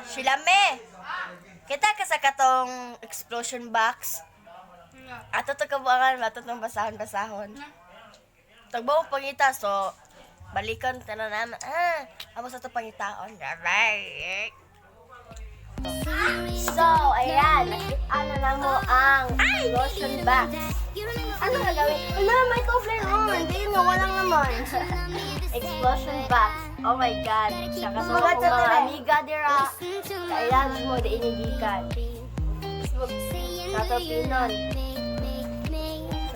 Silame! Kita ka sa katong explosion box. Ato to kabuangan, ato tong basahon-basahon. Tagbaw pangita, so balikan tanan naman. Amo sa to pangitaon. Right. So, ayan, nakita na mo ang explosion box. Ano gagawin? Wala, may tubling on. Hindi nga, walang naman. Explosion box. Oh my God. Siya ka sa mga amiga dira. Kailangan mo da inigikan. Sa Topinon.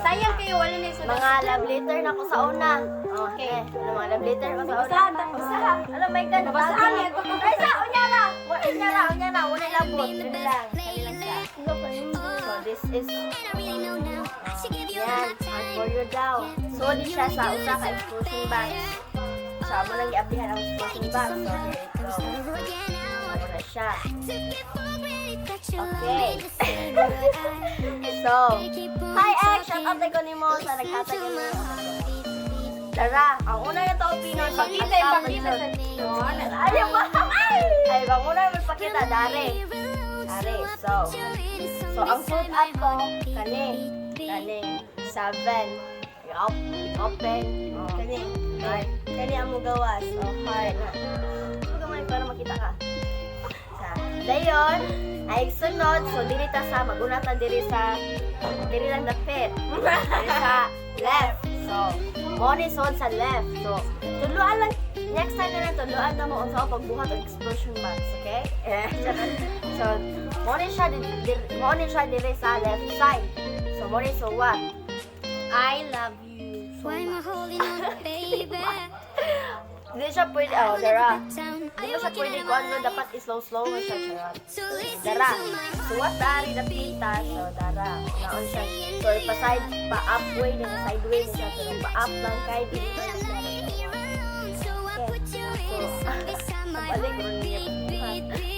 Sayang kayo, wala na yung Mga love letter na ko sa una. Okay. Ano mga love letter ko sa una? Usaha. Alam, my God. Basahan yan. Ay, sa, unyara. Unyara. Wala labot. Yun lang. So, this is yan, and for you daw. So, di siya sa usa ka explosion box. Sa mo lang i-applyan ang explosion box. So, here it goes. Ano na siya. Okay. So, hi X! Shout out ko ni mo sa naghatag mo. Tara, ang una na to, Pinoy. Pakita sa Pinoy. Ayaw ba? Ay, ang una na magpakita, Dare. So, ang food up ko, kaning 7. I-open. Kani ang mugawas. Heart. Huwag mo para makita ka. Dayon, ay sunod. So, diri ta sa, magunatan diri lang dapit. Diri sa left. So, money sod sa left. So, tuluan lang. Next time na lang, tuluan na mo sa pagbuhat ng explosion box. Okay? So, money siya diri sa left side. So, money so what? I love you so much. Hindi siya pwede, Dara. Hindi mo siya pwede kung ano, dapat slow mo siya, charot. Dara. So, what dari na pita? So, Dara. Naon siya. So, pa-up way, na sideway na siya. Pero pa-up lang kay di. So, balik mo niya.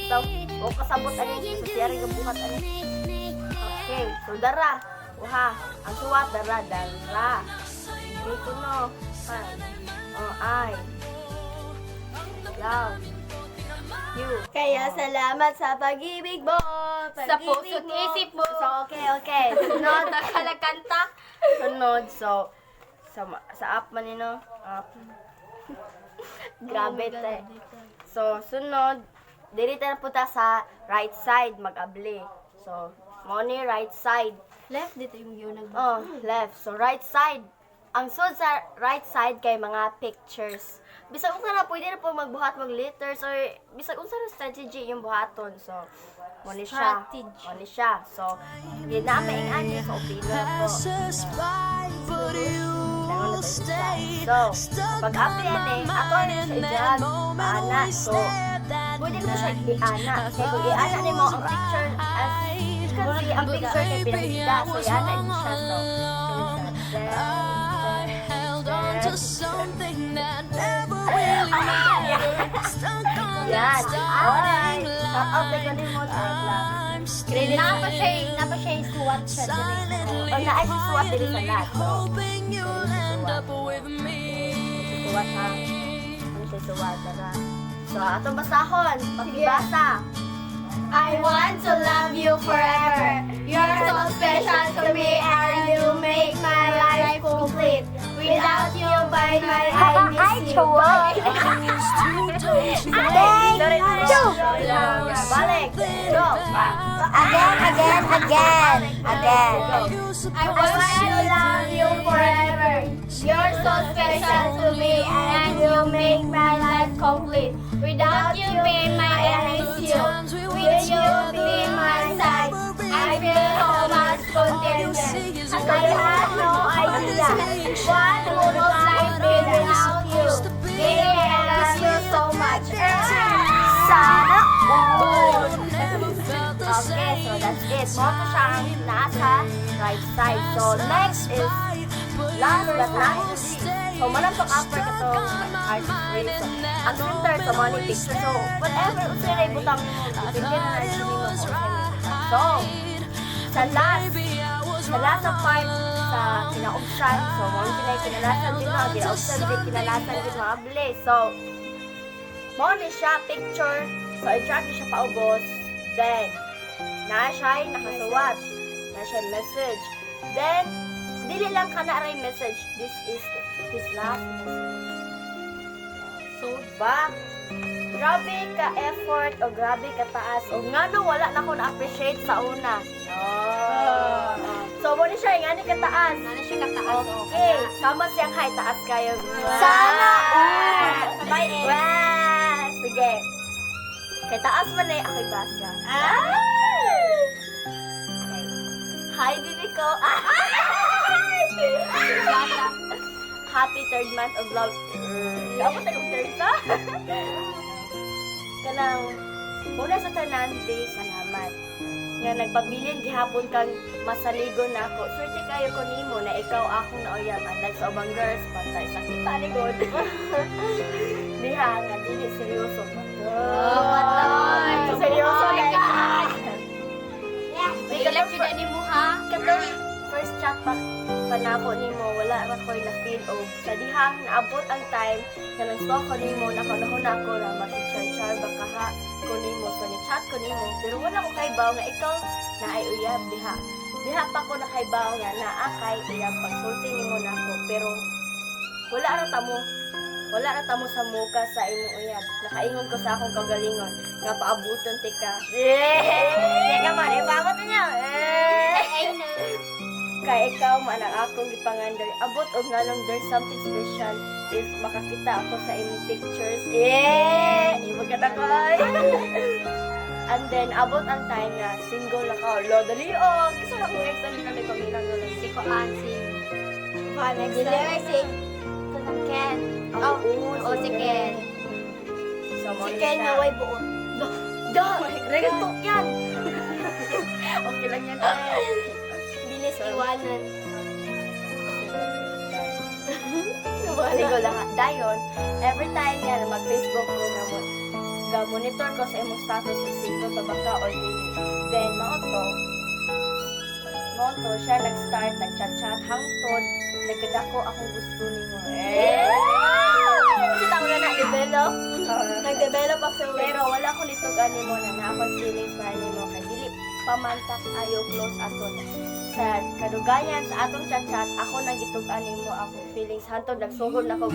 So, o kasabot ano yung siyari ng buhat ano. Okay. So, Dara. Uha. Ang suwat, Dara. Dito no. I love you. Kaya salamat sa pag-ibig mo. Sa puso't isip mo. So, okay. Sunod. Kalagkanta. Sunod. So, sa up man yun, up. Grabe tayo. So, sunod. Dito na punta sa right side, mag-abli. So, money right side. Left dito yung yun. Left. So, right side. Ang sud sa right side kay mga pictures. Bisag unsa na pwede na po magbuhat mag letters or bisag unsa na strategy yung buhaton. So, mali siya. So, yun na may ani sa opinion ko. So, pag-apply ato na sa ijag, ana. So, pwede mo siya i-ana. Kaya kung i-ana ni mo ang picture kasi ang picture kay pinagda. So, i-ana mo siya. To something that never really mattered. Stuck on Yan. the Alright. starting Shout out kay line. Ganimot. I'm Napa still siya suwat siya dito. silently O naay si suwat diri sa lahat. So, hoping you'll end up with me. suwat ha. Ano siya suwat? Tara. So, atong basahon. Pagbasa. I want to love you forever. You're so special to me and you make my life complete. Without you by my I miss you. Balik. Go. Again. I want to love you forever. You're so special to me and you make my life complete. Without you by my I miss you. With you be my side, I feel so much contented. I had no idea what would life be without you. Baby, I love you so much. Sana all. Okay, so that's it. Moto siyang nasa right side. So, next is last but not least. So, manang upper ka to artistry. So, ang center sa money picture. So, whatever, usa na ibutang mo. Depende na artistry mo. So, sa last na part sa kinaubsan. So, mga kinalasan din mo. Kinaubsan din, kinalasan din mga abli. So, money siya, picture So, i-track siya paubos. Then, na siya nakasuwat. Na siya message. Then, dili lang ka na rin message. This is his last message. So, ba? Grabe ka effort o grabe ka taas o nga no, wala na ko na-appreciate sa una. Oh. So, mo ni siya, nga ni ka taas. Ano siya kataas? Okay, sama siyang high, taas kayo. Sana all! Sabay eh. Wow! Sige. Kay taas man eh, ako'y basa. Okay. Hi, bibi ko. Happy third month of love. Dapat tayong third ka? Kanang, muna sa tanan, day, salamat. Nga nagpabilin gihapon kang masaligon na ako. Swerte kayo ko nimo na ikaw akong nauyam. Unlike sa ubang girls, pantay sa kita ni God. Diha, nga dili seryoso. Matoy. So, seryoso na May galat yun na mo ha? Katong first chat pa na ako nimo, wala ra ko'y na-feel o sa dihang naabot ang time na nag-stalk ko nimo, nakunahon ako na mag-char-char baka ha ko nimo. So, ni-chat ko nimo, pero wala ko kaibaw nga ikaw na ay uyab diha. Diha pa ko na kaibaw nga na akay uyab pagsulti nimo na ako, pero wala ra tamo. Wala ra tamo sa muka sa imong uyab. Nakaingon ko sa akong kagalingon nga paabuton ti ka. Di ka man, ipaabot niya. Kaya ikaw man ang akong gipangander. Abot og ngalong there's something special if makakita ako sa imong pictures. Ibag ka na koy. And then, abot ang time na single na ka. Lo, dali o. Kasi na kong ex-ali ka may pamilang nyo. Si Koan, si Next Dili, time. si Tunang Ken. Oo, si Ken. So, Si Ken na way buon. Regatok yan. Okay lang yan. Bilis iwanan. Sigo lang. Dayon, every time nga na mag-Facebook ko nga mo, ga-monitor ko sa imong status kung single pa ba ka or dili. Then, maoto, siya nag-start, nag-chat-chat, hangtod, nagkadako akong gusto nimo. Si tao na na-develop. Nag-develop after Pero wala ko nitugan nimo na naakong feelings para nimo kay dili pamantak ayo close aton. Sa kadugayan sa atong chat-chat, ako nang gitugan nimo akong feelings hantod nagsugod na ko.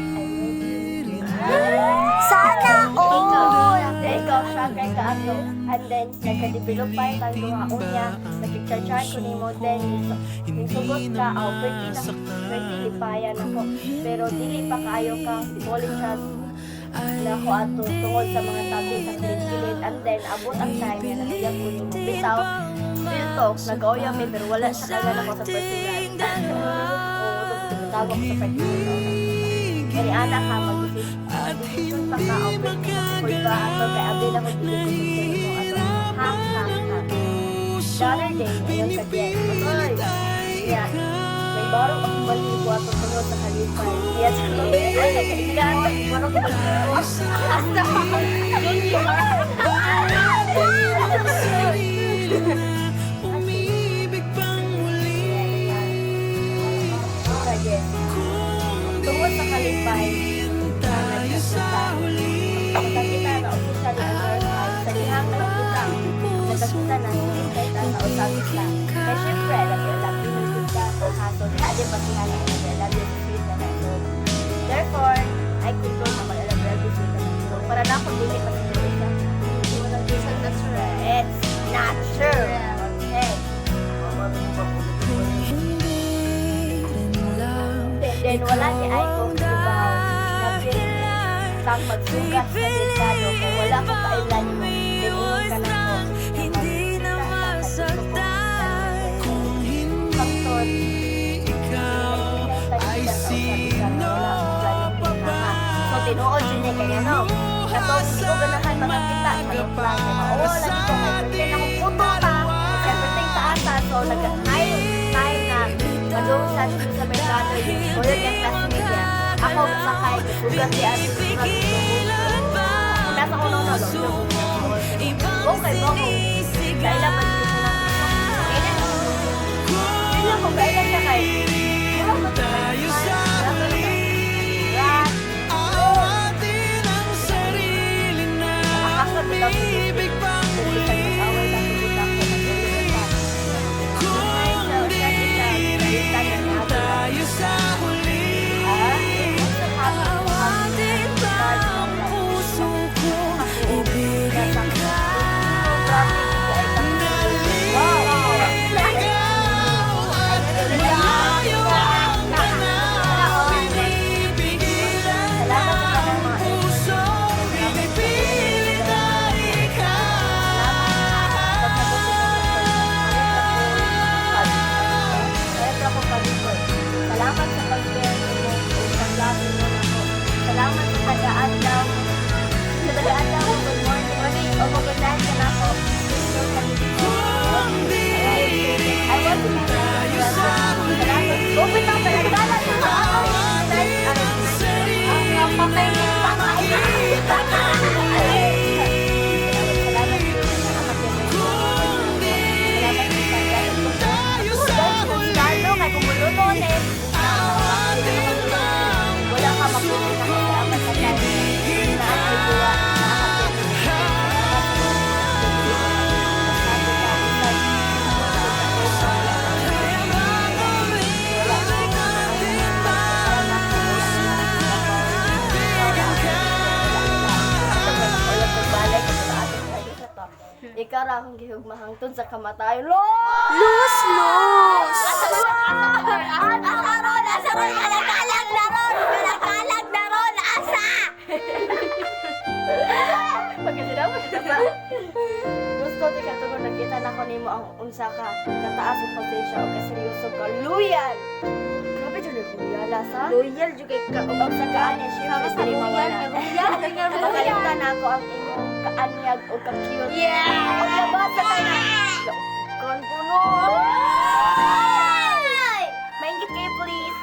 Sana all! Ikaw siya kay kaato. And then, nagka-develop pa yung tagluha unya. Nag-char-char ko ni mo. Then, sugot ka, pwede lipayan ako. Pero dili pa kaayo ka, falling trust na ako ato tungod sa mga tabi sa kilid-kilid. And then, abot ang time na naguyab ko ni mo. Bitaw, real talk, nag-oyam eh, pero wala siya kagana ko sa personal. Oo, tawag ko sa personal. Kaya anak ka, mag-decision pa ka, o pwede mo support ba ato, kaya abin ako dili ko ato. Ha. The other day, ayun sa Jen, oy, yan, may baro pa kumali ko ato tunod sa kalipay. Yes, ay, nagkailan, baro ko ba? Hasta, Umibig pang muli. Sige. Tungod sa kalipay, nagkakita na officially ang first time. Sa lihang nagkita na kahit ang nausapit ka. Kaya syempre, lagi nung ka sa haso. Di ba siya na lagi sweet na so, therefore, I control na mag-lagi sweet na so, para na ako dili pa sa siya. That's right. It's not true. Okay. Then wala si Aiko Kibaw na pang magsugat sa delikado kung wala ko kailan mo tinunod ka na ko Hindi na masaktan kung Faktor ikaw ay sino pa ba? So tinuod siya niya kaya no katong hindi ko ganahan makakita kalong plan oo lagi ko kaya akong puto ta kasi everything sa asa so nag-high time na madungsan ko sa merkado o yun yung classmate niya ako sakay sugat si Ate nasa ko nung nalong okay ba mo kailan ba kailan ko kailan siya kay Tayo sa muli Right. atin ang sarili na Nakakabitaw si magundahan ka na ako. I want to be open up na nagdalan sa ako. Ang papaynin pa wala ka makulit na dapat sa tayo na ay buwa ikaw ra akong gihugmahang tun sa kamatayon. Luz! Asa ron! Kalakalag na ron! Kalakalag na ron! Asa! Pagkasinaw mo kita sa... Gusto di ka tungkol nakita na ko nimo ang unsa ka kataas o pasensya o kaseryoso ka. Loyal! Grabe dyan yung loyal, asa? Loyal juga ka. Ang sa kaanya, syempre, dili mawala. Nakalimutan ako ang imong kaanyag o ka-cute. Yeah! Ang labasa ka na. Kon puno. Maingit kayo, please.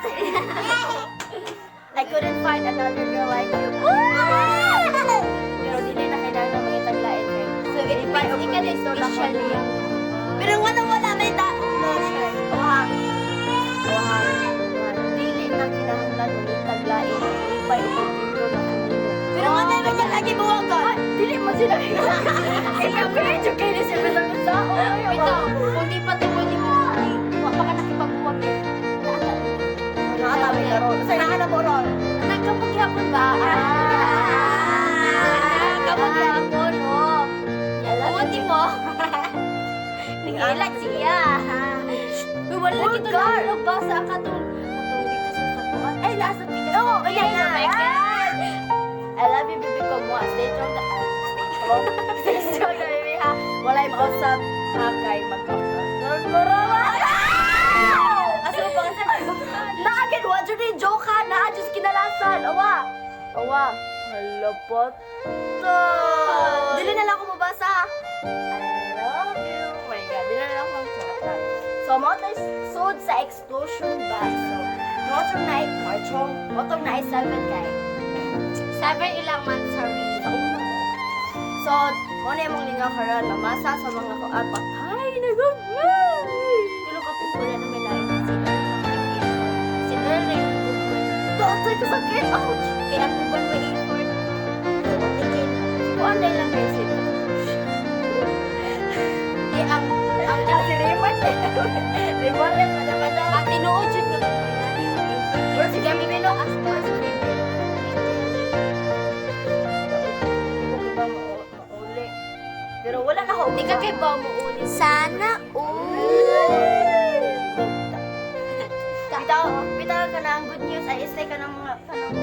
I couldn't find another girl like you. Pero dili na kailangan na mangitaglain kayo. So, it means ika din special yung... Pero wala may tao. No, sure. Wahang. Dili na kinahanglan mangitaglain. Ipay upang na kanino. Pero wala na niya lagi buwagan. Dili mo sila. Ikaw medyo kayo na siya sa sao. Bitaw, kung di pa ito pwede mo, baka nakipagbuwag eh. Nakatabi ka ron. Sa'yo na mo ron. Nagkapaghapon ba? Nagkapaghapon, oh. Buti mo. Nangilag siya. Uy, wala lagi ito lang nagbasa ka itong dito sa satuan. Ay, nasa Pinas. Oo, ayan na. I love you, baby ko mo. Stay strong. Stay strong na, baby, ha. Walay mausap. Kay magkakaroon. Asa mo pang saan? Naagin, wadyo na yung joke, ha. Naadyo sa kinalasan. Awa. Halapot. Dili na lang ako mabasa. I love you. Oh my God. Dili na lang ako mabasa. So, motor sold sa explosion bag. So, motor na ay 7 kay. 7 ilang months, sorry. So, muna yung mga lingaw karon, mamasa sa mga kuat patay na gabay. Pero kapit wala na may lain na sila. Sila rin. Doktor ko sakit. Ouch! Kaya kung ba may effort, Kuan lang kasi. di ang Si Raymond. Raymond lang kada. ang tinuod yun ka kung Pero si Gami Bino. as first baby. Hindi ko ba mauli. Pero wala na ako. Di ka kay ba mo ulit? Sana Bitaw ka na ang good news ay stay ka ng mga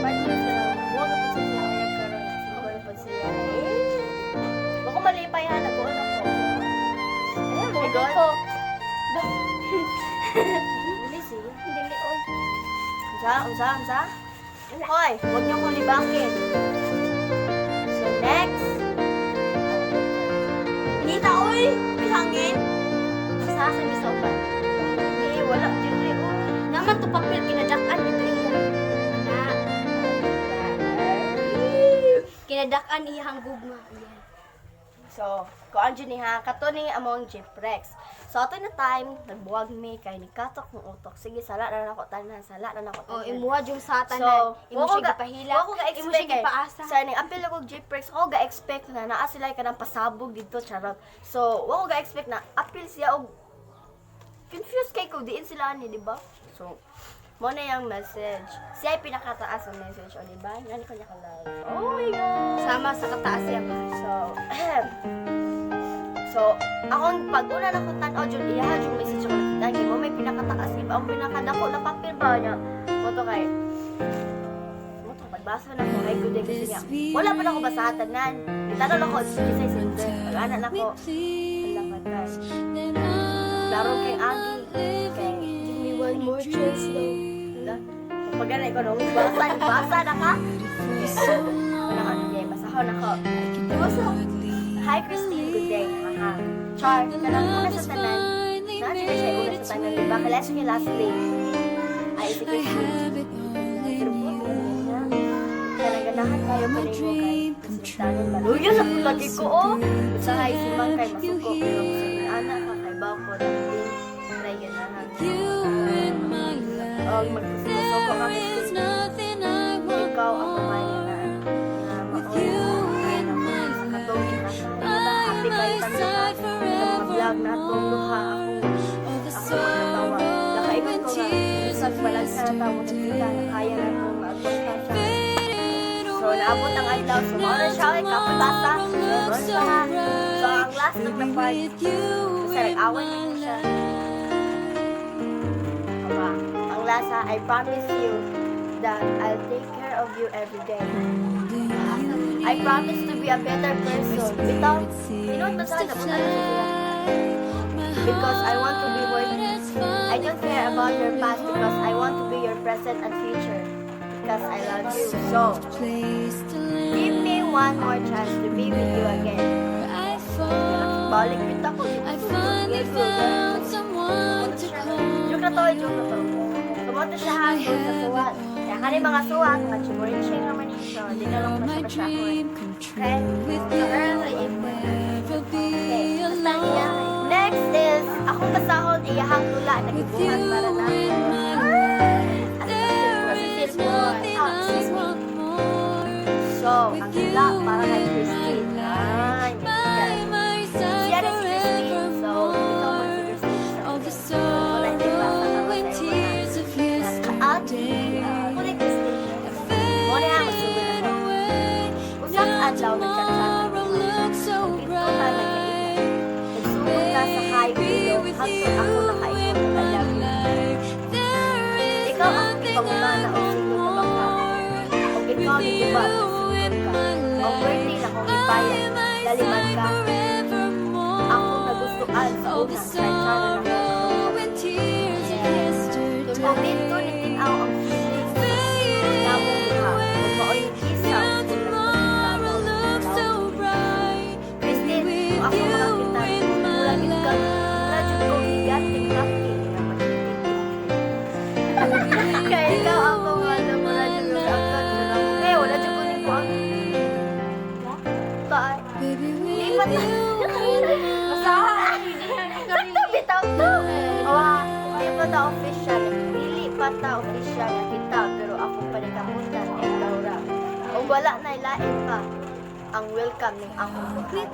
bad news ka na. Huwag ka po sa siya kaya karon siguro po siya. Bako malipay ha nagbuon ako. Ayun my god. Ko. Hindi siya. Dili oy. Unsa? Hoy, huwag niyo ko libakin. So next. Nita oy, bihangin. Sa bisoban. Wala dili oy. Naman to papel kinadakan dito iya. Na. Kinadakan iyang gugma. Ayan. So, kuan dyan ni ha, kato ni among Jeeprex. So, ato na time, nagbuwag mi kay ni katok ng utok. Sige, sala na nako tanan, O imuha yung satan So, na. Imo wako siya gipahila. wako ga Imo siya expect gipaasa. Sa ning apil ako Jeeprex, ako ga expect na naa sila ka nang pasabog dito charot. So, wako ga expect na apil siya og confused kay ko diin sila ni, di ba? So, mo na yung message. Siya ay pinakataas ang message, o di ba? Yan ko niya ka-love. Oh my God! Sama sa kataas siya ba? So, akong pag-una na kong tan-o, dyan iya, yung message ko nakita, mo may pinakataas, iba ang pinakadako na papel ba niya? Moto kay, moto, pagbasa na ko, ay good day kasi niya. Wala pa na ako basahatan nan. Tanong ako, isay sinder. Pag-ana na ko, ang lapat laro kay Agi, kay, give me one more chance daw. Pag-ana ko, nung basa na ka? Wala ka, okay, basahon ako. Basa, hi Hi Christine, good day. Haha. Char, kanang una sa tanan. Natin na siya una sa tanan, diba? Kalas niya last name. Ay, si Christine. Pero po, kaya naganahan kayo pa rin mo kay Sultanon Maluya sa lagi ko, oh. Usahay si Mang kay Masuko, pero sa anak ka kay Bako, natin. Try ganahan. Magsusuko ka kay Christine. Ikaw ang pamayan na mauna sa katong happy kayo kami sa vlog na itong luha ako magnabawa. Nakaiban ko nga sa balag sa tao sa kita na kaya na itong mag-podcast siya. So naabot ang adlaw. So mauna siya ay kapatasa. So ang last ng napag kasi nag-away na siya. Ang lasa, I promise you that I'll take care of you every day. I promise to be a better person. Bitaw, pinuot ba sa akin na because I want to be worth it. I don't care about your past because I want to be your present and future. Because I love you so. Give me one more chance to be with you again. Balik kita ko. Joke na to, joke na to. Tumoto siya hanggang sa suwat. Kaya kani mga suwat, mag-chimurin siya naman niyo. Hindi na lang masya ko. Okay? Okay. Basta niya. Next is, akong basahon, iyahang tula, nagibuhan para na. So, ang tula para kay Christine. Ay, may siya rin si Christine. So, ito mo si Christine. Wala hindi pa sa naman Kulit Christine. Muna nga, masugod na ko. Usang adlaw nagkatsakan. Ito na nag-iit. Nagsugod na sa highway. Hanggang ako nakaikot na lagi. Ikaw ang ipangumana o siguro na bangka. Kung ikaw ni Diba, ang birthday na kung ipayan, laliman ka. Ako nagustuhan sa unang kansyara na ko. Momento ni tinaw ang feelings na mong luha. Kung mao'y isaw, kung Christine, kung ako makakita, mulagin ka, radyo ko higating kapit na magtitipid. Kaya ikaw ako wala mo radyo ko kapit na lang. Eh, wala dyan ko din ko ang taay. Lipat na. Masahan. Sakto, bitaw to. Awa, di pa ta official. Dili pa ta official na kita. Pero ako pa rin kamuntan. Ikaw ra. Kung wala na ilain pa, ang welcome ng akong buhay.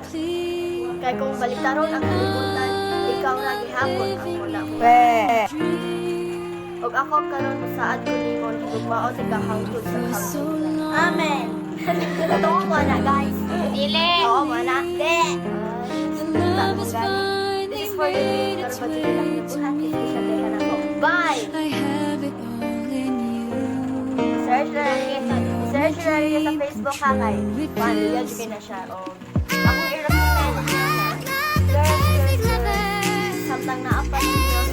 Kaya kung balitaron ang kalibutan, ikaw ra gihapon ang muna mo. Og ako karon saad ko ningon igugmaon sa kahangtod sa kahangtod. Amen. Totoo mo na guys. Dili. Oo mo na. This is for the day. Karon pagkili lang yung buhat. Isa tayo na po. Bye! Search na rin sa Facebook ha kay Pandiyan kayo na siya. O akong i-recommend. Samtang naapan niyo